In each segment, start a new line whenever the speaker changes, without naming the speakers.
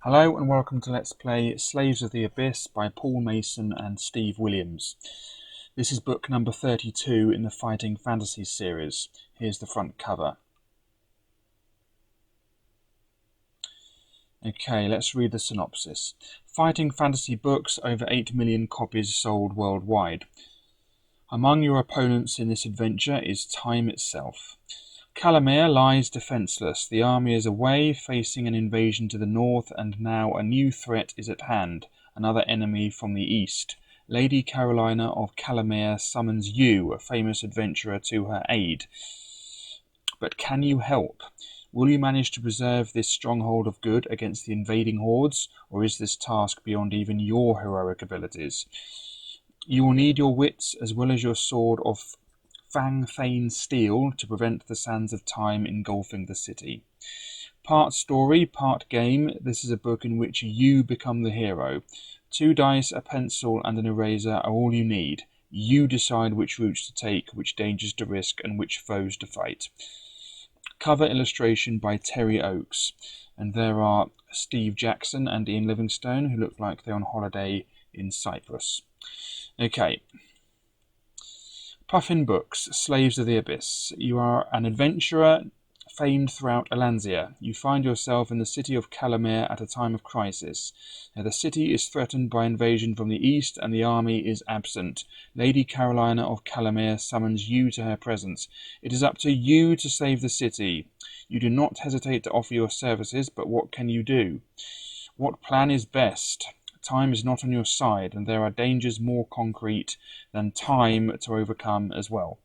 Hello and welcome to Let's Play Slaves of the Abyss by Paul Mason and Steve Williams. This is book number 32 in the Fighting Fantasy series. Here's the front cover. Okay, let's read the synopsis. Fighting fantasy books, over 8 million copies sold worldwide. Among your opponents in this adventure is time itself. Calamere lies defenceless. The army is away, facing an invasion to the north, and now a new threat is at hand, another enemy from the east. Lady Carolina of Calamere summons you, a famous adventurer, to her aid. But can you help? Will you manage to preserve this stronghold of good against the invading hordes, or is this task beyond even your heroic abilities? You will need your wits as well as your sword of Fang steel to prevent the sands of time engulfing the city. Part story, part game, this is a book in which you become the hero. 2 dice, a pencil and an eraser are all you need. You decide which routes to take, which dangers to risk, and which foes to fight. Cover illustration by Terry Oakes. And there are Steve Jackson and Ian Livingstone, who look like they're on holiday in Cyprus. Okay. Puffin Books, Slaves of the Abyss. You are an adventurer famed throughout Alanzia. You find yourself in the city of Calamere at a time of crisis. The city is threatened by invasion from the east and the army is absent. Lady Carolina of Calamere summons you to her presence. It is up to you to save the city. You do not hesitate to offer your services, but what can you do? What plan is best? Time is not on your side, and there are dangers more concrete than time to overcome as well.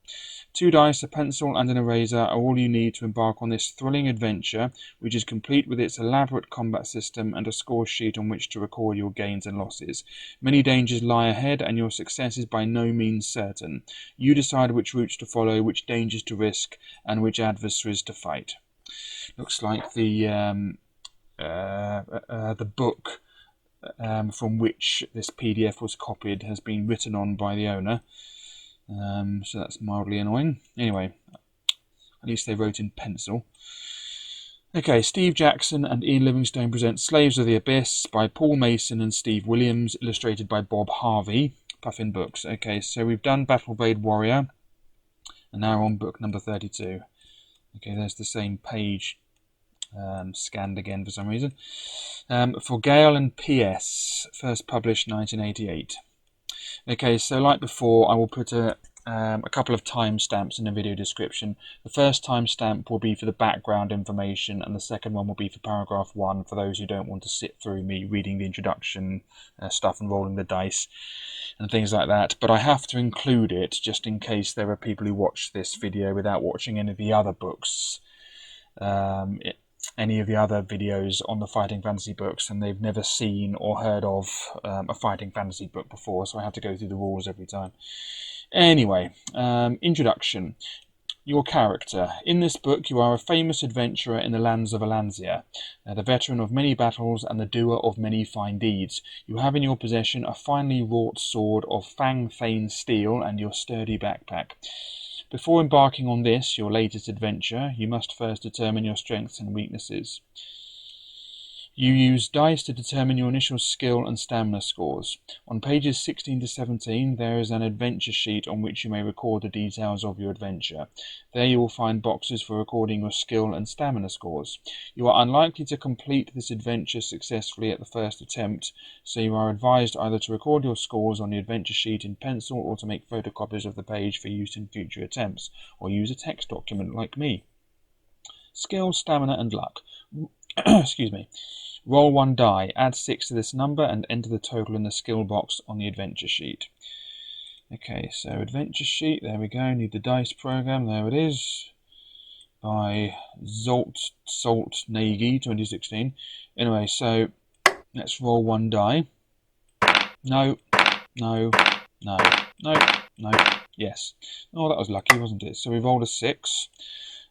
2 dice, a pencil and an eraser are all you need to embark on this thrilling adventure, which is complete with its elaborate combat system and a score sheet on which to record your gains and losses. Many dangers lie ahead, and your success is by no means certain. You decide which routes to follow, which dangers to risk, and which adversaries to fight. Looks like the book from which this PDF was copied has been written on by the owner, so that's mildly annoying. Anyway, at least they wrote in pencil. Okay, Steve Jackson and Ian Livingstone present Slaves of the Abyss by Paul Mason and Steve Williams, illustrated by Bob Harvey, Puffin Books. Okay, so we've done Battle Blade Warrior, and now we're on book number 32. Okay, there's the same page scanned again for some reason. For Gale and P.S., first published 1988. Okay, so like before, I will put a couple of timestamps in the video description. The first timestamp will be for the background information, and the second one will be for paragraph 1 for those who don't want to sit through me reading the introduction stuff and rolling the dice and things like that. But I have to include it just in case there are people who watch this video without watching any of the other books. Any of the other videos on the Fighting Fantasy books, and they've never seen or heard of a Fighting Fantasy book before, so I have to go through the rules every time. Anyway, introduction. Your character. In this book, you are a famous adventurer in the lands of Alanzia, the veteran of many battles and the doer of many fine deeds. You have in your possession a finely wrought sword of Fang steel and your sturdy backpack. Before embarking on this, your latest adventure, you must first determine your strengths and weaknesses. You use dice to determine your initial skill and stamina scores. On pages 16 to 17, there is an adventure sheet on which you may record the details of your adventure. There you will find boxes for recording your skill and stamina scores. You are unlikely to complete this adventure successfully at the first attempt, so you are advised either to record your scores on the adventure sheet in pencil or to make photocopies of the page for use in future attempts, or use a text document like me. Skill, stamina, and luck. Excuse me. Roll 1 die, add 6 to this number, and enter the total in the skill box on the adventure sheet. Okay, so adventure sheet, there we go, need the dice program, there it is, by Salt Nagy 2016. Anyway, so let's roll 1 die. No, no, no, no, no, yes. Oh, that was lucky, wasn't it? So we rolled a 6,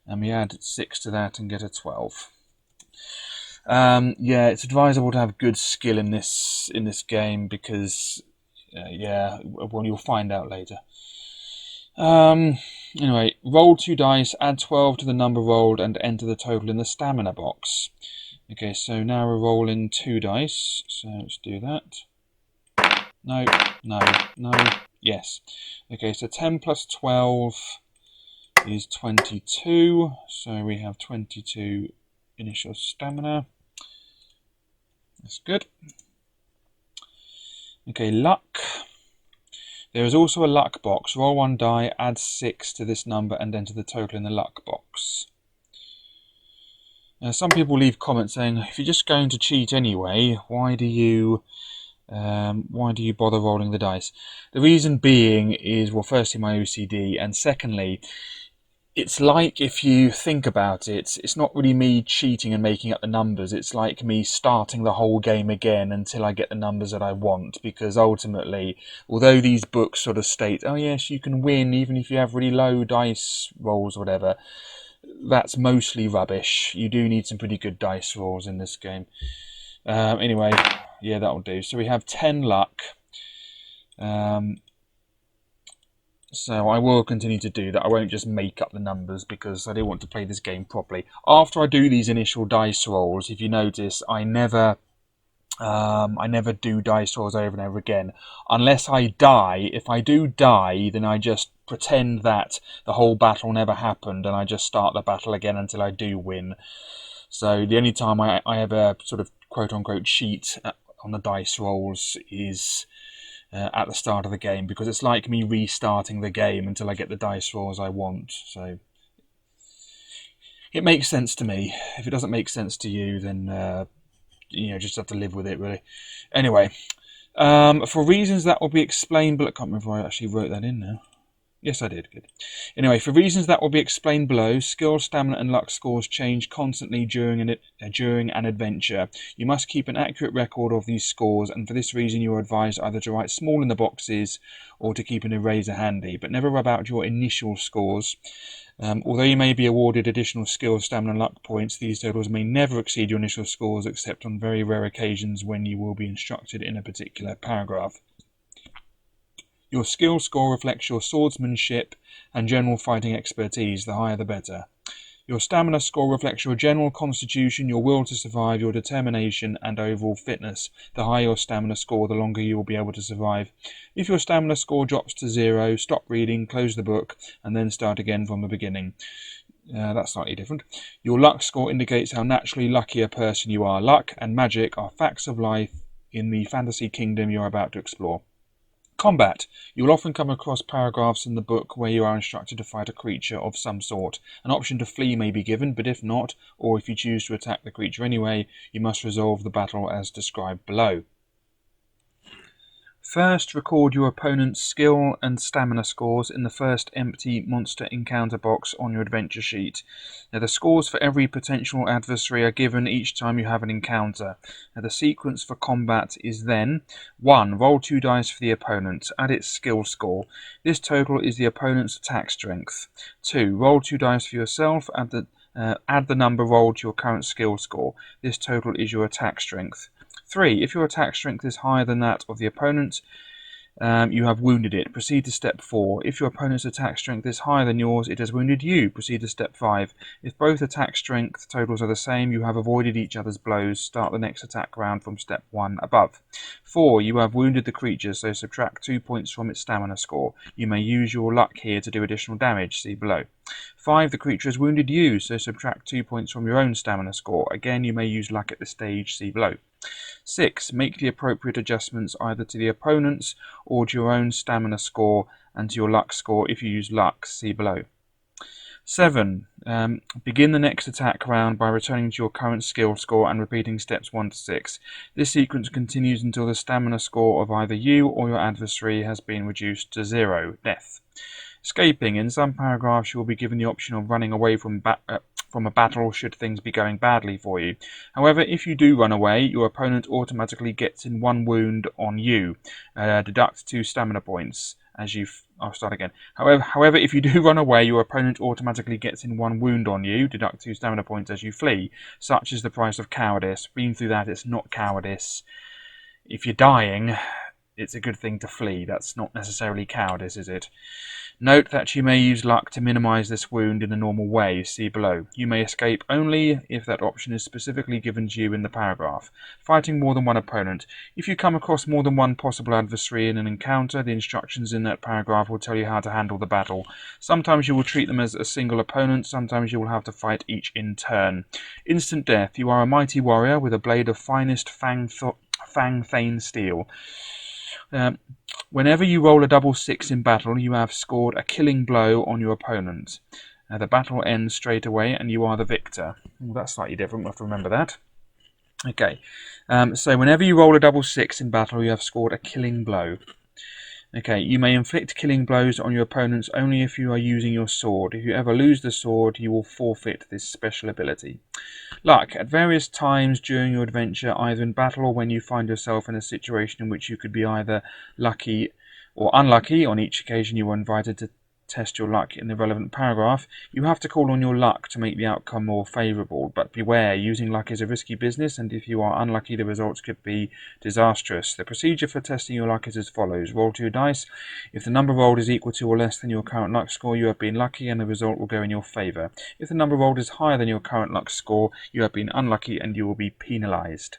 and we add 6 to that and get a 12. Yeah, it's advisable to have good skill in this game because, well, you'll find out later. Anyway, roll 2 dice, add 12 to the number rolled, and enter the total in the stamina box. Okay, so now we're rolling 2 dice, so let's do that. No, no, no, yes. Okay, so 10 plus 12 is 22, so we have 22 initial stamina. That's good. Okay, luck. There is also a luck box. Roll 1 die, add 6 to this number, and enter the total in the luck box. Now, some people leave comments saying, if you're just going to cheat anyway, why do you bother rolling the dice? The reason being is, well, firstly, my OCD, and secondly, it's like, if you think about it, it's not really me cheating and making up the numbers. It's like me starting the whole game again until I get the numbers that I want. Because ultimately, although these books sort of state, oh yes, you can win even if you have really low dice rolls or whatever, that's mostly rubbish. You do need some pretty good dice rolls in this game. Anyway, yeah, that'll do. So we have 10 luck. So I will continue to do that. I won't just make up the numbers because I do want to play this game properly. After I do these initial dice rolls, if you notice, I never do dice rolls over and over again. Unless I die. If I do die, then I just pretend that the whole battle never happened and I just start the battle again until I do win. So the only time I ever sort of quote-unquote cheat on the dice rolls is at the start of the game, because it's like me restarting the game until I get the dice rolls I want. So it makes sense to me. If it doesn't make sense to you, then just have to live with it, really. Anyway, for reasons that will be explained, but I can't remember if I actually wrote that in now. Yes, I did. Good. Anyway, for reasons that will be explained below, skill, stamina, and luck scores change constantly during an adventure. You must keep an accurate record of these scores, and for this reason you are advised either to write small in the boxes or to keep an eraser handy, but never rub out your initial scores. Although you may be awarded additional skill, stamina, and luck points, these totals may never exceed your initial scores, except on very rare occasions when you will be instructed in a particular paragraph. Your skill score reflects your swordsmanship and general fighting expertise, the higher the better. Your stamina score reflects your general constitution, your will to survive, your determination, and overall fitness. The higher your stamina score, the longer you will be able to survive. If your stamina score drops to 0, stop reading, close the book, and then start again from the beginning. That's slightly different. Your luck score indicates how naturally lucky a person you are. Luck and magic are facts of life in the fantasy kingdom you are about to explore. Combat. You will often come across paragraphs in the book where you are instructed to fight a creature of some sort. An option to flee may be given, but if not, or if you choose to attack the creature anyway, you must resolve the battle as described below. First, record your opponent's skill and stamina scores in the first empty monster encounter box on your adventure sheet. Now, the scores for every potential adversary are given each time you have an encounter. Now, the sequence for combat is then 1. Roll 2 dice for the opponent. Add its skill score. This total is the opponent's attack strength. 2. Roll 2 dice for yourself. Add the number rolled to your current skill score. This total is your attack strength. 3. If your attack strength is higher than that of the opponent, you have wounded it. Proceed to step 4. If your opponent's attack strength is higher than yours, it has wounded you. Proceed to step 5. If both attack strength totals are the same, you have avoided each other's blows. Start the next attack round from step 1 above. 4. You have wounded the creature, so subtract 2 points from its stamina score. You may use your luck here to do additional damage. See below. 5. The creature has wounded you, so subtract 2 points from your own stamina score. Again, you may use luck at this stage. See below. 6. Make the appropriate adjustments either to the opponent's or to your own stamina score and to your luck score if you use luck. See below. 7. Begin the next attack round by returning to your current skill score and repeating steps 1 to 6. This sequence continues until the stamina score of either you or your adversary has been reduced to 0. Death. Escaping. In some paragraphs you will be given the option of running away from a battle should things be going badly for you. However, if you do run away, your opponent automatically gets in 1 wound on you. Deduct 2 stamina points as you... I'll start again. However, if you do run away, your opponent automatically gets in 1 wound on you. Deduct 2 stamina points as you flee. Such is the price of cowardice. Been through that, it's not cowardice. If you're dying, it's a good thing to flee. That's not necessarily cowardice, is it? Note that you may use luck to minimize this wound in the normal way, see below. You may escape only if that option is specifically given to you in the paragraph. Fighting more than one opponent. If you come across more than one possible adversary in an encounter, the instructions in that paragraph will tell you how to handle the battle. Sometimes you will treat them as a single opponent, sometimes you will have to fight each in turn. Instant death. You are a mighty warrior with a blade of finest fang-thane steel. Whenever you roll a double 6 in battle, you have scored a killing blow on your opponent. The battle ends straight away and you are the victor. Well, that's slightly different, we'll have to remember that. Okay, so whenever you roll a double 6 in battle, you have scored a killing blow. Okay, you may inflict killing blows on your opponents only if you are using your sword. If you ever lose the sword, you will forfeit this special ability. Luck. At various times during your adventure, either in battle or when you find yourself in a situation in which you could be either lucky or unlucky, on each occasion you are invited to test your luck in the relevant paragraph, you have to call on your luck to make the outcome more favourable. But beware, using luck is a risky business, and if you are unlucky, the results could be disastrous. The procedure for testing your luck is as follows. Roll 2 dice. If the number rolled is equal to or less than your current luck score, you have been lucky and the result will go in your favour. If the number rolled is higher than your current luck score, you have been unlucky and you will be penalised.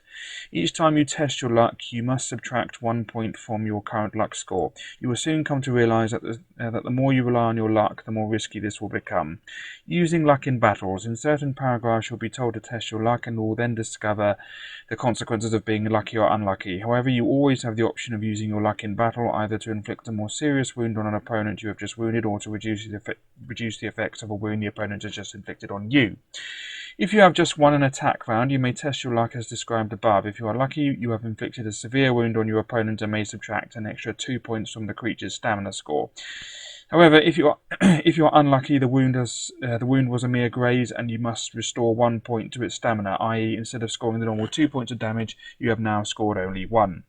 Each time you test your luck, you must subtract 1 point from your current luck score. You will soon come to realise that the more you rely on your luck, the more risky this will become. Using luck in battles. In certain paragraphs, you'll be told to test your luck and will then discover the consequences of being lucky or unlucky. However, you always have the option of using your luck in battle, either to inflict a more serious wound on an opponent you have just wounded, or to reduce the effects of a wound the opponent has just inflicted on you. If you have just won an attack round, you may test your luck as described above. If you are lucky, you have inflicted a severe wound on your opponent and may subtract an extra 2 points from the creature's stamina score. However, if you are unlucky, the wound was a mere graze, and you must restore 1 point to its stamina. I.e., instead of scoring the normal 2 points of damage, you have now scored only 1.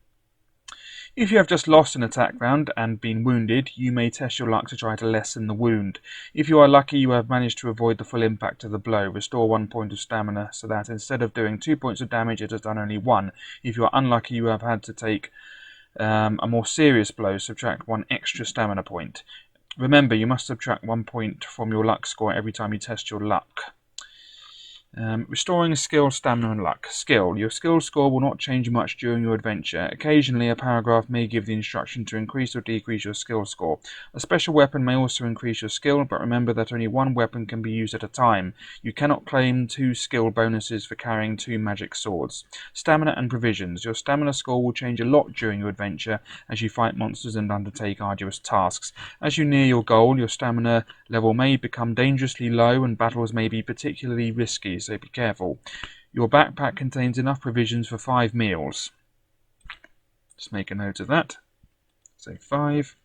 If you have just lost an attack round and been wounded, you may test your luck to try to lessen the wound. If you are lucky, you have managed to avoid the full impact of the blow. Restore 1 point of stamina so that instead of doing 2 points of damage, it has done only 1. If you are unlucky, you have had to take a more serious blow. Subtract 1 extra stamina point. Remember, you must subtract 1 point from your luck score every time you test your luck. Restoring skill, stamina and luck. Skill. Your skill score will not change much during your adventure. Occasionally a paragraph may give the instruction to increase or decrease your skill score. A special weapon may also increase your skill, but remember that only one weapon can be used at a time. You cannot claim 2 skill bonuses for carrying 2 magic swords. Stamina and provisions. Your stamina score will change a lot during your adventure as you fight monsters and undertake arduous tasks. As you near your goal, your stamina level may become dangerously low and battles may be particularly risky, so be careful. Your backpack contains enough provisions for 5 meals. Just make a note of that. So 5.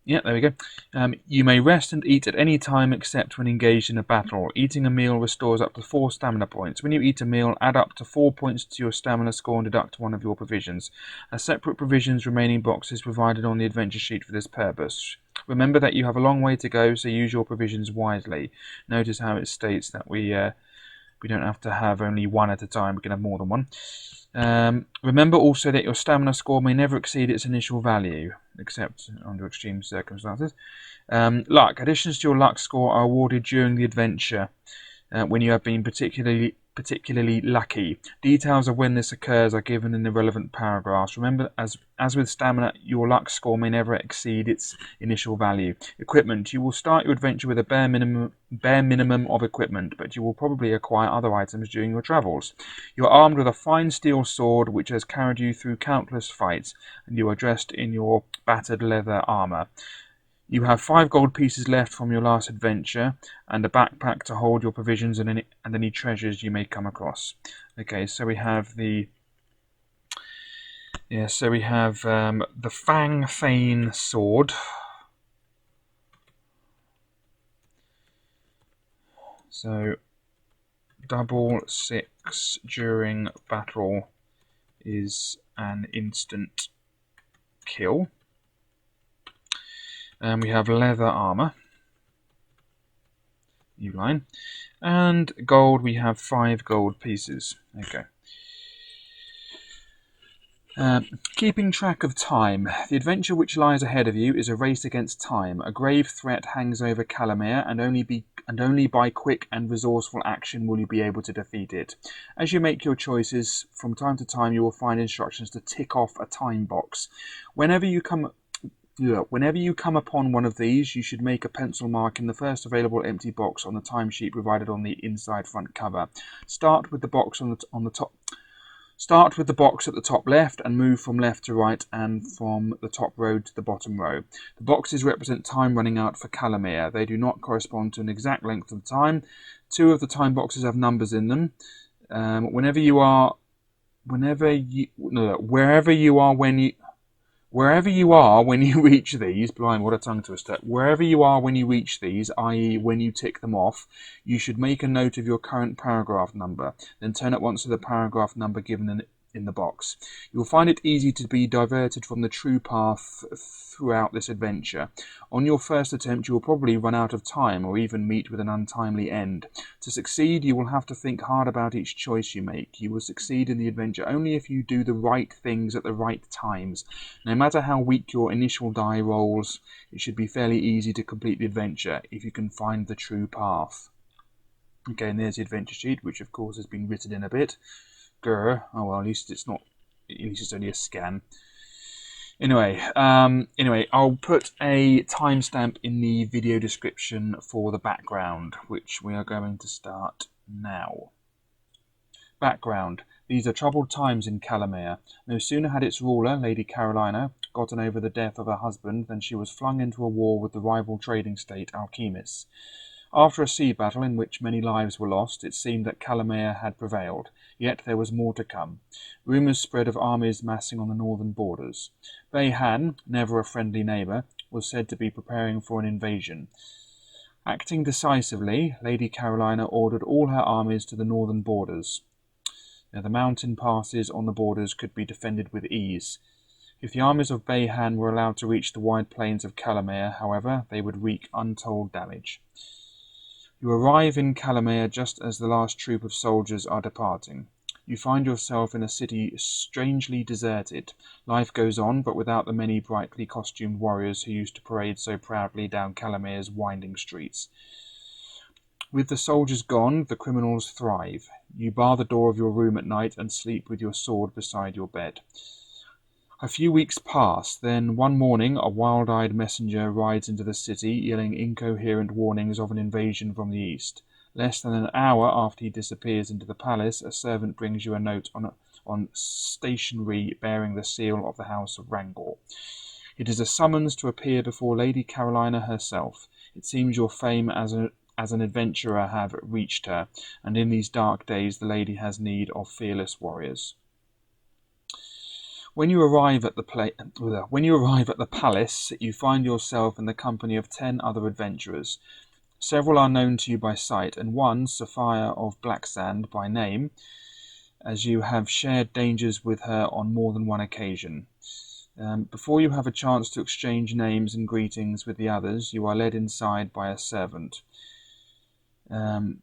Yeah, there we go. You may rest and eat at any time except when engaged in a battle. Eating a meal restores up to 4 stamina points. When you eat a meal, add up to 4 points to your stamina score and deduct 1 of your provisions. A separate provisions remaining box is provided on the adventure sheet for this purpose. Remember that you have a long way to go, so use your provisions wisely. Notice how it states that we don't have to have only 1 at a time, we can have more than 1. Remember also that your stamina score may never exceed its initial value, except under extreme circumstances. Luck. Additions to your luck score are awarded during the adventure when you have been particularly lucky. Details of when this occurs are given in the relevant paragraphs. Remember, as with stamina, your luck score may never exceed its initial value. Equipment. You will start your adventure with a bare minimum of equipment, but you will probably acquire other items during your travels. You are armed with a fine steel sword which has carried you through countless fights, and you are dressed in your battered leather armour. You have 5 gold pieces left from your last adventure, and a backpack to hold your provisions and any treasures you may come across. Okay, so we have the the fang-thane sword. So double 6 during battle is an instant kill. We have leather armour. Uline. And gold, we have 5 gold pieces. Okay. Keeping track of time. The adventure which lies ahead of you is a race against time. A grave threat hangs over Calamere, and only by quick and resourceful action will you be able to defeat it. As you make your choices, from time to time you will find instructions to tick off a time box. Whenever you come upon one of these, you should make a pencil mark in the first available empty box on the timesheet provided on the inside front cover. Start with the box Start with the box at the top left and move from left to right and from the top row to the bottom row. The boxes represent time running out for Calamere. They do not correspond to an exact length of time. 2 of the time boxes have numbers in them. Wherever you are when you reach these, blind, what a tongue twister. Wherever you are when you reach these, i.e. when you tick them off, you should make a note of your current paragraph number, then turn at once to the paragraph number given in the box. You will find it easy to be diverted from the true path throughout this adventure. On your first attempt, you will probably run out of time or even meet with an untimely end. To succeed, you will have to think hard about each choice you make. You will succeed in the adventure only if you do the right things at the right times. No matter how weak your initial die rolls, it should be fairly easy to complete the adventure if you can find the true path. Okay, and there's the adventure sheet, which of course has been written in a bit. Oh well, at least it's not. At least it's only a scan. Anyway, I'll put a timestamp in the video description for the background, which we are going to start now. Background. These are troubled times in Calamere. No sooner had its ruler, Lady Carolina, gotten over the death of her husband than she was flung into a war with the rival trading state Alchemis. After a sea battle in which many lives were lost, it seemed that Calamere had prevailed, yet there was more to come. Rumours spread of armies massing on the northern borders. Bayhan, never a friendly neighbour, was said to be preparing for an invasion. Acting decisively, Lady Carolina ordered all her armies to the northern borders. Now, the mountain passes on the borders could be defended with ease. If the armies of Bayhan were allowed to reach the wide plains of Calamere, however, they would wreak untold damage. You arrive in Calamere just as the last troop of soldiers are departing. You find yourself in a city strangely deserted. Life goes on, but without the many brightly costumed warriors who used to parade so proudly down Calamere's winding streets. With the soldiers gone, the criminals thrive. You bar the door of your room at night and sleep with your sword beside your bed. A few weeks pass, then one morning a wild-eyed messenger rides into the city, yelling incoherent warnings of an invasion from the east. Less than an hour after he disappears into the palace, a servant brings you a note on stationery bearing the seal of the House of Rangor. It is a summons to appear before Lady Carolina herself. It seems your fame as an adventurer have reached her, and in these dark days the lady has need of fearless warriors. When you arrive at the palace, you find yourself in the company of 10 other adventurers. Several are known to you by sight, and one, Sophia of Blacksand, by name, as you have shared dangers with her on more than one occasion. Before you have a chance to exchange names and greetings with the others, you are led inside by a servant.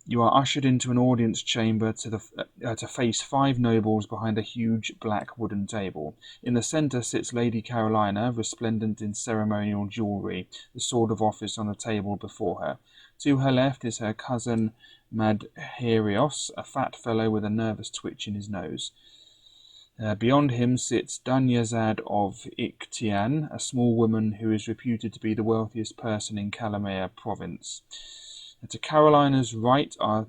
You are ushered into an audience chamber to face 5 nobles behind a huge black wooden table. In the centre sits Lady Carolina, resplendent in ceremonial jewellery, the sword of office on a table before her. To her left is her cousin Madherios, a fat fellow with a nervous twitch in his nose. Beyond him sits Dunyazad of Iktian, a small woman who is reputed to be the wealthiest person in Calamere province. To Carolina's right are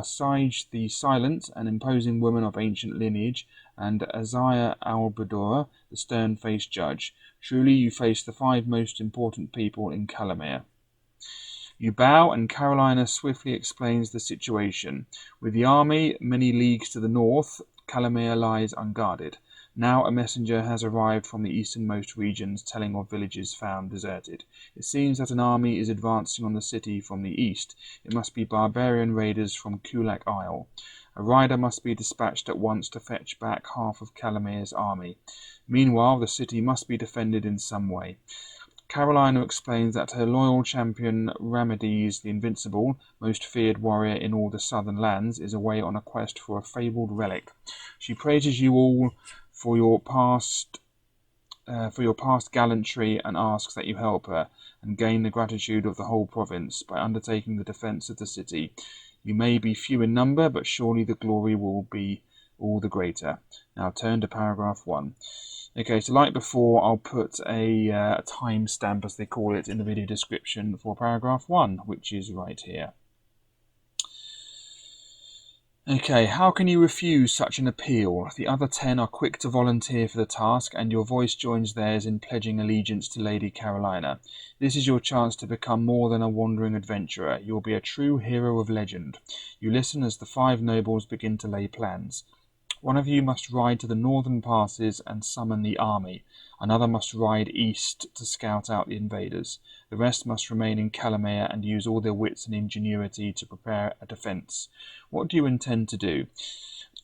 Sage the Silent, an imposing woman of ancient lineage, and Azaya Albadora, the stern-faced judge. Truly, you face the 5 most important people in Calamere. You bow, and Carolina swiftly explains the situation. With the army many leagues to the north, Calamere lies unguarded. Now a messenger has arrived from the easternmost regions, telling of villages found deserted. It seems that an army is advancing on the city from the east. It must be barbarian raiders from Kulak Isle. A rider must be dispatched at once to fetch back half of Calamere's army. Meanwhile, the city must be defended in some way. Carolina explains that her loyal champion Ramides the Invincible, most feared warrior in all the southern lands, is away on a quest for a fabled relic. She praises you all for your past gallantry and asks that you help her and gain the gratitude of the whole province by undertaking the defence of the city. You may be few in number, but surely the glory will be all the greater. Now turn to paragraph 1. Okay, so like before, I'll put a timestamp, as they call it, in the video description for paragraph 1, which is right here. Okay, how can you refuse such an appeal? The other 10 are quick to volunteer for the task, and your voice joins theirs in pledging allegiance to Lady Carolina. This is your chance to become more than a wandering adventurer. You'll be a true hero of legend. You listen as the 5 nobles begin to lay plans. One of you must ride to the northern passes and summon the army. Another must ride east to scout out the invaders. The rest must remain in Calamea and use all their wits and ingenuity to prepare a defence. What do you intend to do?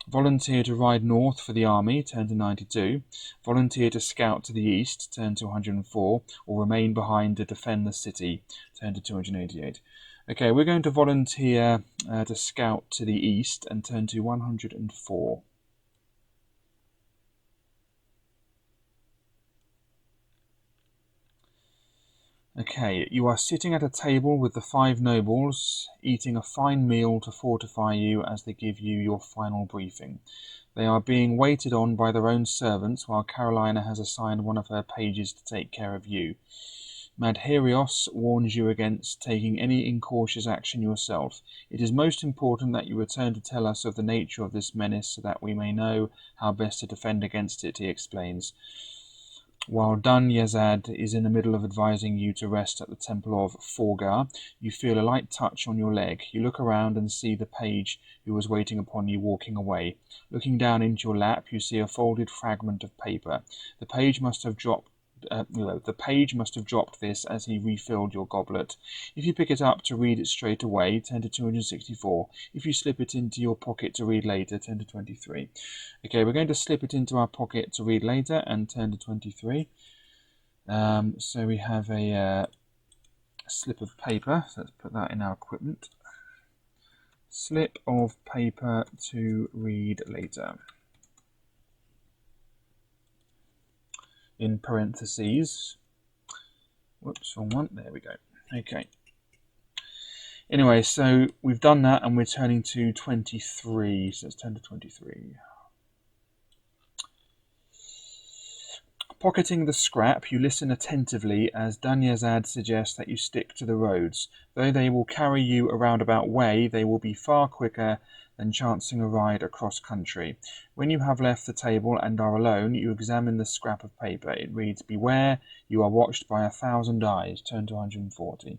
Volunteer to ride north for the army, turn to 92. Volunteer to scout to the east, turn to 104. Or remain behind to defend the city, turn to 288. Okay, we're going to volunteer to scout to the east and turn to 104. Okay, you are sitting at a table with the 5 nobles, eating a fine meal to fortify you as they give you your final briefing. They are being waited on by their own servants, while Carolina has assigned one of her pages to take care of you. Madherios warns you against taking any incautious action yourself. It is most important that you return to tell us of the nature of this menace so that we may know how best to defend against it, he explains. While Dun Yazad is in the middle of advising you to rest at the temple of Forgar, you feel a light touch on your leg. You look around and see the page who was waiting upon you walking away. Looking down into your lap, you see a folded fragment of paper. The page must have dropped this as he refilled your goblet. If you pick it up to read it straight away, turn to 264. If you slip it into your pocket to read later, turn to 23. Okay, we're going to slip it into our pocket to read later and turn to 23. So we have a slip of paper. So let's put that in our equipment. Slip of paper to read later. In parentheses. Whoops, wrong one. There we go. Okay. Anyway, so we've done that and we're turning to 23. So let's turn to 23. Pocketing the scrap, you listen attentively as Danyazad suggests that you stick to the roads. Though they will carry you a roundabout way, they will be far quicker than chancing a ride across country. When you have left the table and are alone, you examine the scrap of paper. It reads, "Beware, you are watched by 1,000 eyes." Turn to 140.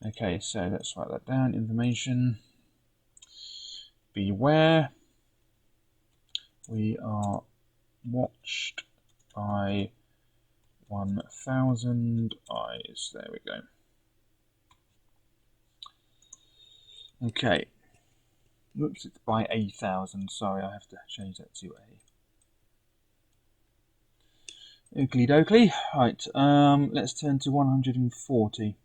Okay, so let's write that down. Information. Beware, we are watched by 1,000 eyes. There we go. Okay. Oops, it's by 1,000. Sorry, I have to change that to a. Oakley dokley. Right, let's turn to 140.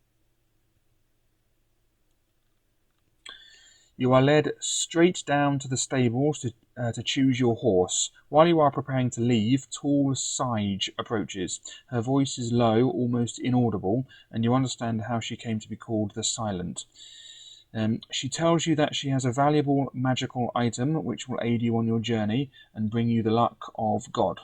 You are led straight down to the stables to choose your horse. While you are preparing to leave, tall Sage approaches. Her voice is low, almost inaudible, and you understand how she came to be called the Silent. She tells you that she has a valuable magical item which will aid you on your journey and bring you the luck of God.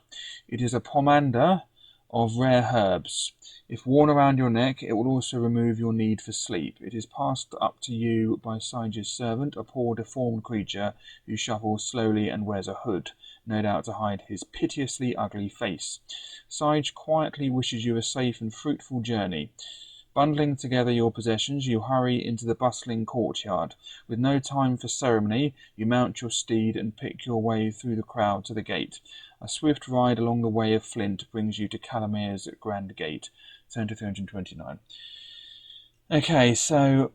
It is a pomander of rare herbs. If worn around your neck, it will also remove your need for sleep. It is passed up to you by Sage's servant, a poor deformed creature who shuffles slowly and wears a hood, no doubt to hide his piteously ugly face. Sage quietly wishes you a safe and fruitful journey. Bundling together your possessions, you hurry into the bustling courtyard. With no time for ceremony, you mount your steed and pick your way through the crowd to the gate. A swift ride along the Way of Flint brings you to Calamere's Grand Gate. Turn to 329. Okay, so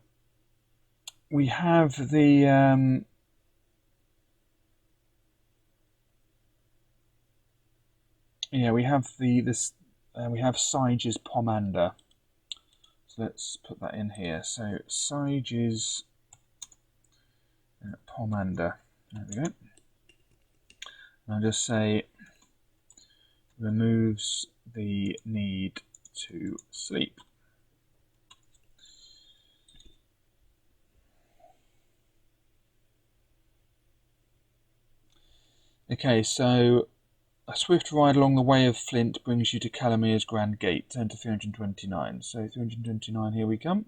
we have the we have Sige's Pomander. So let's put that in here. So Sige's Pomander. There we go. And I'll just say removes the need to sleep. Okay, so a swift ride along the Way of Flint brings you to Calamir's Grand Gate. Turn to 329. So 329, here we come.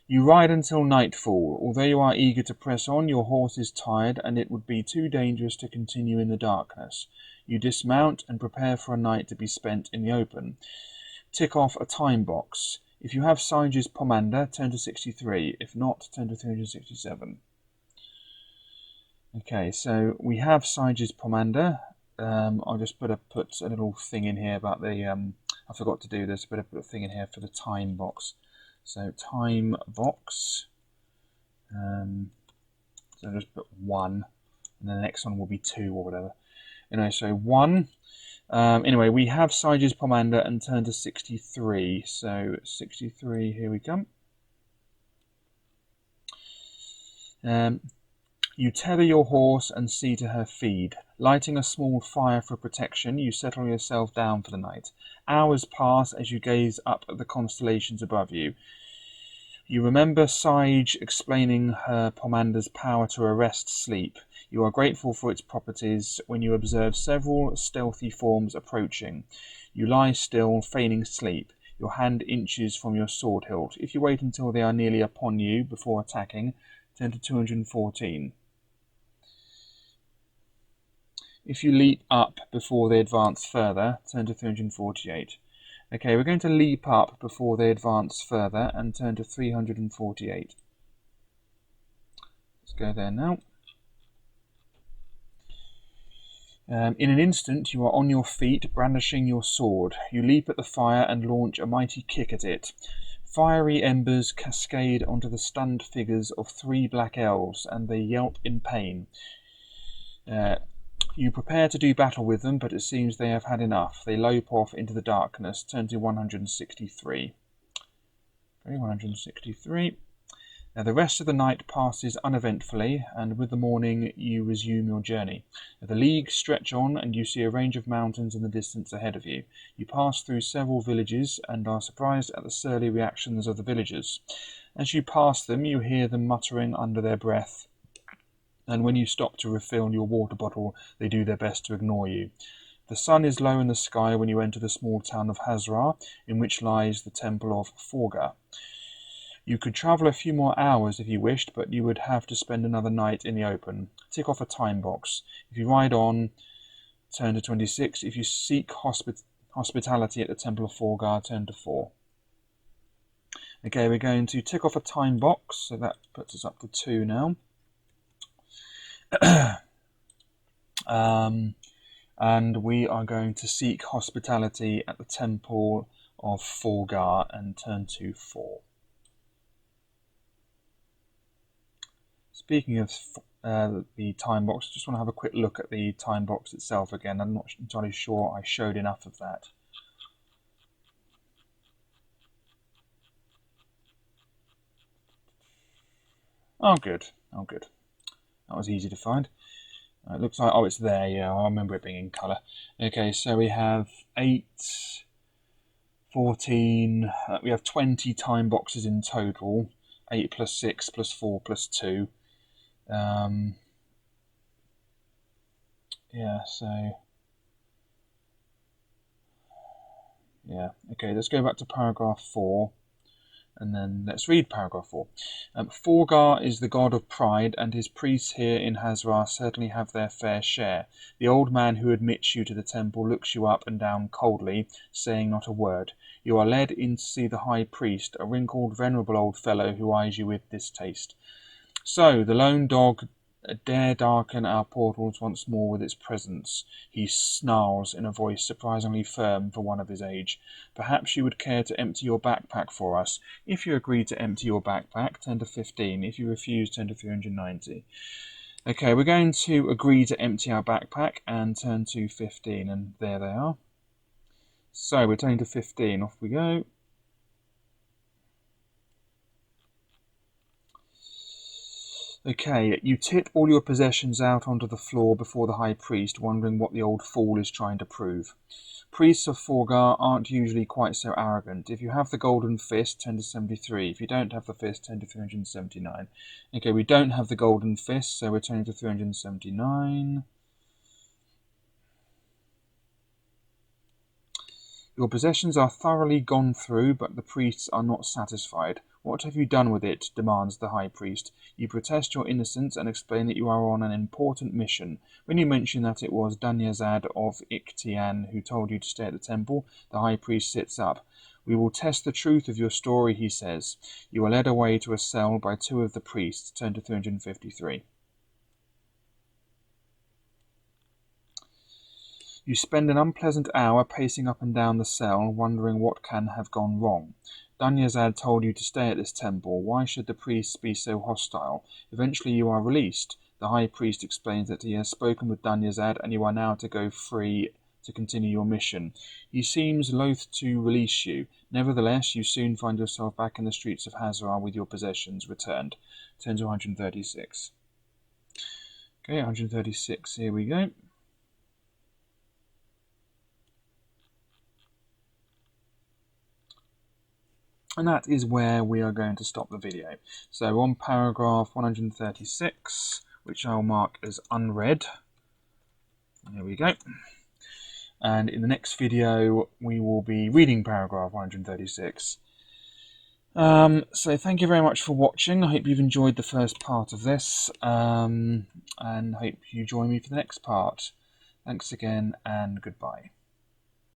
You ride until nightfall. Although you are eager to press on, your horse is tired, and it would be too dangerous to continue in the darkness. You dismount and prepare for a night to be spent in the open. Tick off a time box. If you have Sige's Pomander, turn to 63. If not, turn to 367. Okay, so we have Sige's Pomander. I'll just put a little thing in here about the... I forgot to do this, but I put a thing in here for the time box. So time box. So just put 1, and the next one will be 2 or whatever. Anyway, so 1. Anyway, we have Sige's Pomander and turn to 63. So 63, here we come. You tether your horse and see to her feed. Lighting a small fire for protection, you settle yourself down for the night. Hours pass as you gaze up at the constellations above you. You remember Sige explaining her Pomander's power to arrest sleep. You are grateful for its properties when you observe several stealthy forms approaching. You lie still, feigning sleep. Your hand inches from your sword hilt. If you wait until they are nearly upon you before attacking, turn to 214. If you leap up before they advance further, turn to 348. Okay, we're going to leap up before they advance further and turn to 348. Let's go there now. In an instant, you are on your feet, brandishing your sword. You leap at the fire and launch a mighty kick at it. Fiery embers cascade onto the stunned figures of 3 black elves, and they yelp in pain. You prepare to do battle with them, but it seems they have had enough. They lope off into the darkness. Turn to 163. Okay, 163. Now the rest of the night passes uneventfully, and with the morning you resume your journey. The leagues stretch on, and you see a range of mountains in the distance ahead of you. You pass through several villages, and are surprised at the surly reactions of the villagers. As you pass them, you hear them muttering under their breath, and when you stop to refill your water bottle, they do their best to ignore you. The sun is low in the sky when you enter the small town of Hazra, in which lies the temple of Forga. You could travel a few more hours if you wished, but you would have to spend another night in the open. Tick off a time box. If you ride on, turn to 26. If you seek hospitality at the temple of Forga, turn to 4. Okay, we're going to tick off a time box, so that puts us up to 2 now. And we are going to seek hospitality at the temple of Forga and turn to 4. Speaking of the time box, I just want to have a quick look at the time box itself again. I'm not entirely sure I showed enough of that. Oh, good. Oh, good. That was easy to find. It looks like, oh, it's there, yeah, I remember it being in colour. Okay, so we have 8, 14, we have 20 time boxes in total. 8 plus 6 plus 4 plus 2. Yeah, so... yeah, okay, let's go back to paragraph 4. And then let's read paragraph 4. Forgar is the god of pride, and his priests here in Hazra certainly have their fair share. The old man who admits you to the temple looks you up and down coldly, saying not a word. You are led in to see the high priest, a wrinkled, venerable old fellow who eyes you with distaste. So, the lone dog dare darken our portals once more with its presence. He snarls in a voice surprisingly firm for one of his age. Perhaps you would care to empty your backpack for us. If you agree to empty your backpack, turn to 15. If you refuse, turn to 390. Okay, we're going to agree to empty our backpack and turn to 15, and there they are. So we're turning to 15, off we go. Okay, you tit all your possessions out onto the floor before the high priest, wondering what the old fool is trying to prove. Priests of Forgar aren't usually quite so arrogant. If you have the golden fist, turn to 73. If you don't have the fist, turn to 379. Okay, we don't have the golden fist, so we're turning to 379. Your possessions are thoroughly gone through, but the priests are not satisfied. What have you done with it? Demands the high priest. You protest your innocence and explain that you are on an important mission. When you mention that it was Dunyazad of Iktian who told you to stay at the temple, the high priest sits up. We will test the truth of your story, he says. You are led away to a cell by two of the priests. Turn to 353. You spend an unpleasant hour pacing up and down the cell, wondering what can have gone wrong. Dunyazad told you to stay at this temple. Why should the priests be so hostile? Eventually you are released. The high priest explains that he has spoken with Dunyazad and you are now to go free to continue your mission. He seems loath to release you. Nevertheless, you soon find yourself back in the streets of Hazara with your possessions returned. Turn to 136. Okay, 136, here we go. And that is where we are going to stop the video. So on paragraph 136, which I'll mark as unread. There we go. And in the next video, we will be reading paragraph 136. So thank you very much for watching. I hope you've enjoyed the first part of this, and hope you join me for the next part. Thanks again, and goodbye.